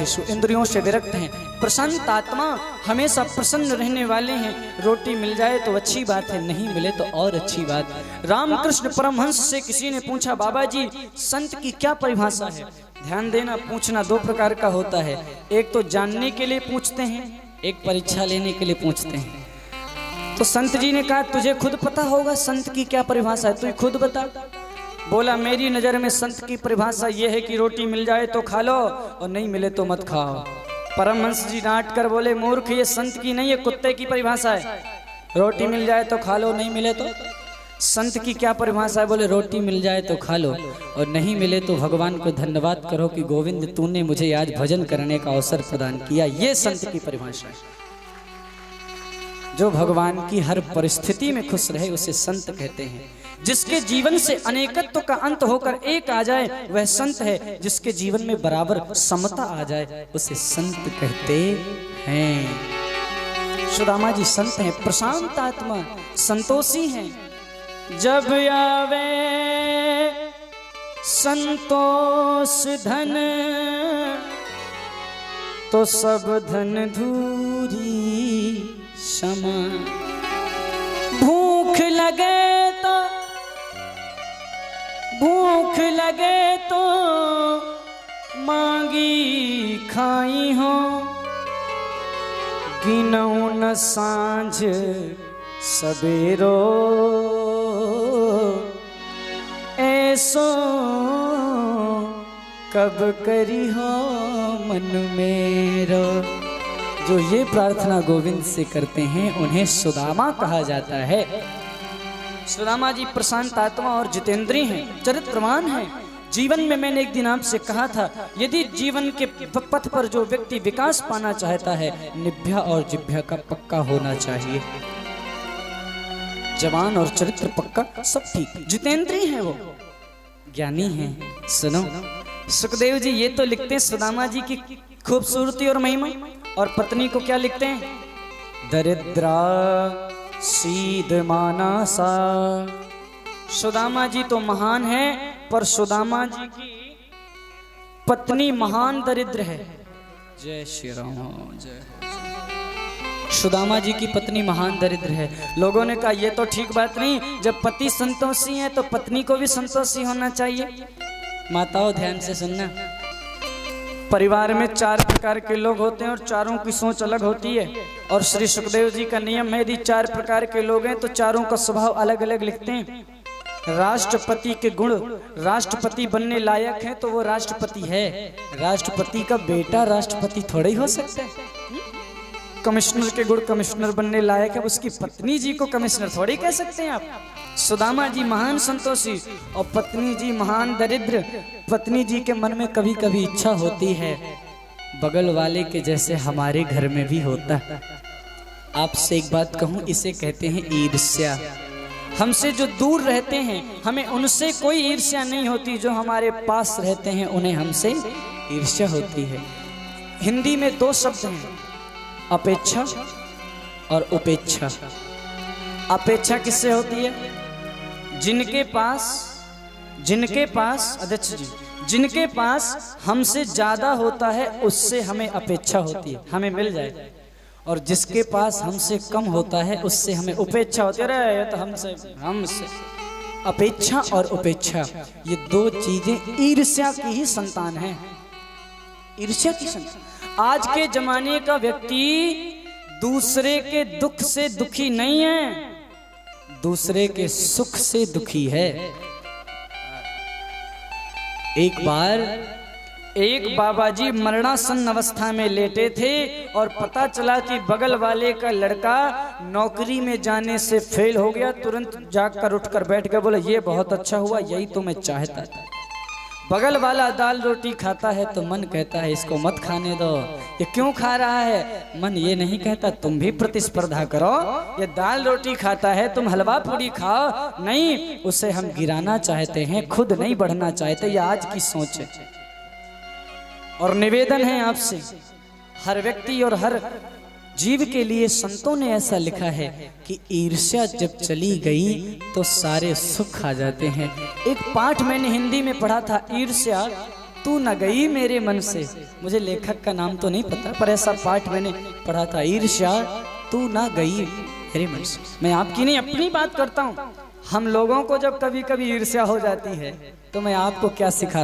रागद्वेषेषु, इंद्रियों से विरक्त हैं, प्रशांत आत्मा, हमेशा प्रसन्न रहने वाले हैं। रोटी मिल जाए तो अच्छी बात है, नहीं मिले तो और अच्छी बात। रामकृष्ण परमहंस से किसी ने पूछा, बाबा जी संत की क्या परिभाषा है? ध्यान देना, पूछना दो प्रकार का होता है। एक तो जानने के लिए पूछते हैं, एक परीक्षा लेने के लिए पूछते हैं। तो संत जी ने कहा, तुझे खुद पता होगा संत की क्या परिभाषा है, तू खुद बता। बोला, मेरी नज़र में संत की परिभाषा यह है कि रोटी मिल जाए तो खा लो और नहीं मिले तो मत खाओ। परमहंस जी डांट कर बोले, मूर्ख, ये संत की नहीं, ये कुत्ते की परिभाषा है। रोटी मिल जाए तो खा लो, नहीं मिले तो। संत की क्या परिभाषा है? बोले, रोटी मिल जाए तो खा लो और नहीं मिले तो भगवान को धन्यवाद करो कि गोविंद तूने मुझे आज भजन करने का अवसर प्रदान किया। ये संत की परिभाषा है। जो भगवान की हर परिस्थिति में खुश रहे उसे संत कहते हैं। जिसके जीवन से अनेकत्व का अंत होकर एक आ जाए वह संत है। जिसके जीवन में बराबर समता आ जाए उसे संत कहते हैं। सुदामा जी संत हैं, प्रशांत आत्मा, संतोषी हैं। जब आवे संतोष धन तो सब धन धूरी समा। भूख लगे तो मांगी खाई हो, गिनऊ न सांझ सबेरो, ऐसो कब करी हो मन मेरो। जो ये प्रार्थना गोविंद से करते हैं उन्हें सुदामा कहा जाता है। सुदामा जी प्रशांत आत्मा और जितेंद्री हैं, चरित्रवान हैं। जीवन में मैंने एक दिन आपसे कहा था, यदि जीवन के पथ पर जो व्यक्ति विकास पाना चाहता है, निभ्या और जिभ्या का पक्का होना चाहिए। जवान और चरित्र पक्का, सब ठीक। जितेंद्री हैं, वो ज्ञानी हैं। सुनो, सुखदेव जी ये तो लिखते हैं सुदामा जी की खूबसूरती और महिमा, और पत्नी को क्या लिखते हैं? दरिद्रा सीध मानसा। सुदामा जी तो महान है, पर सुदामा जी की पत्नी महान दरिद्र है। जय श्री राम, जय। सुदामा जी की पत्नी महान दरिद्र है। लोगों ने कहा ये तो ठीक बात नहीं, जब पति संतोषी है तो पत्नी को भी संतोषी होना चाहिए। माताओं ध्यान से सुनना, परिवार में 4 प्रकार के लोग होते हैं और चारों की सोच अलग होती है। और श्री सुखदेव जी का नियम है, यदि 4 प्रकार के लोग हैं तो चारों का स्वभाव अलग अलग लिखते हैं। राष्ट्रपति के गुण, राष्ट्रपति बनने लायक है तो वो राष्ट्रपति है। राष्ट्रपति का बेटा राष्ट्रपति थोड़ा ही हो सकता है। कमिश्नर के गुण, कमिश्नर बनने लायक है, उसकी पत्नी जी को कमिश्नर थोड़ी कह सकते हैं आप। सुदामा जी महान संतोषी और पत्नी जी महान दरिद्र। पत्नी जी के मन में कभी कभी इच्छा होती है, बगल वाले के जैसे हमारे घर में भी होता। आपसे एक बात कहूं, इसे कहते हैं ईर्ष्या। हमसे जो दूर रहते हैं हमें उनसे कोई ईर्ष्या नहीं होती, जो हमारे पास रहते हैं उन्हें हमसे ईर्ष्या होती है। हिंदी में 2 शब्द हैं, अपेक्षा और उपेक्षा। अपेक्षा किससे होती है? जिनके पास अध्यक्ष जी, जिनके पास हमसे ज्यादा होता है उससे हमें अपेक्षा होती है, हमें मिल जाए। और जिसके पास हमसे कम होता है उससे हमें उपेक्षा होती है। अरे तो हमसे अपेक्षा और उपेक्षा, ये 2 चीजें ईर्ष्या की ही संतान है। ईर्ष्या की संतान। आज के जमाने का व्यक्ति दूसरे के दुख से दुखी नहीं है, दूसरे के सुख से दुखी है। एक बार एक बाबा जी मरणासन्न अवस्था में लेटे थे और पता चला कि बगल वाले का लड़का नौकरी में जाने से फेल हो गया। तुरंत जागकर उठकर बैठ गया, बोला ये बहुत अच्छा हुआ, यही तो मैं चाहता था। बगल वाला दाल रोटी खाता है तो मन कहता है इसको मत खाने दो, ये क्यों खा रहा है? मन ये नहीं कहता तुम भी प्रतिस्पर्धा करो, ये दाल रोटी खाता है तुम हलवा पूरी खाओ। नहीं, उसे हम गिराना चाहते हैं, खुद नहीं बढ़ना चाहते। ये आज की सोच है। और निवेदन है आपसे, हर व्यक्ति और हर जीव के लिए संतों ने ऐसा लिखा है कि ईर्ष्या जब चली गई तो सारे सुख आ जाते हैं। एक पाठ मैंने हिंदी में पढ़ा था, ईर्ष्या तू न गई मेरे मन से। मुझे लेखक का नाम तो नहीं पता, पर ऐसा पाठ मैंने पढ़ा था, ईर्ष्या तू न गई मेरे मन से। मैं आपकी नहीं अपनी बात करता हूँ। हम लोगों को जब कभी कभी ईर्ष्या हो जाती है तो मैं आपको क्या सिखा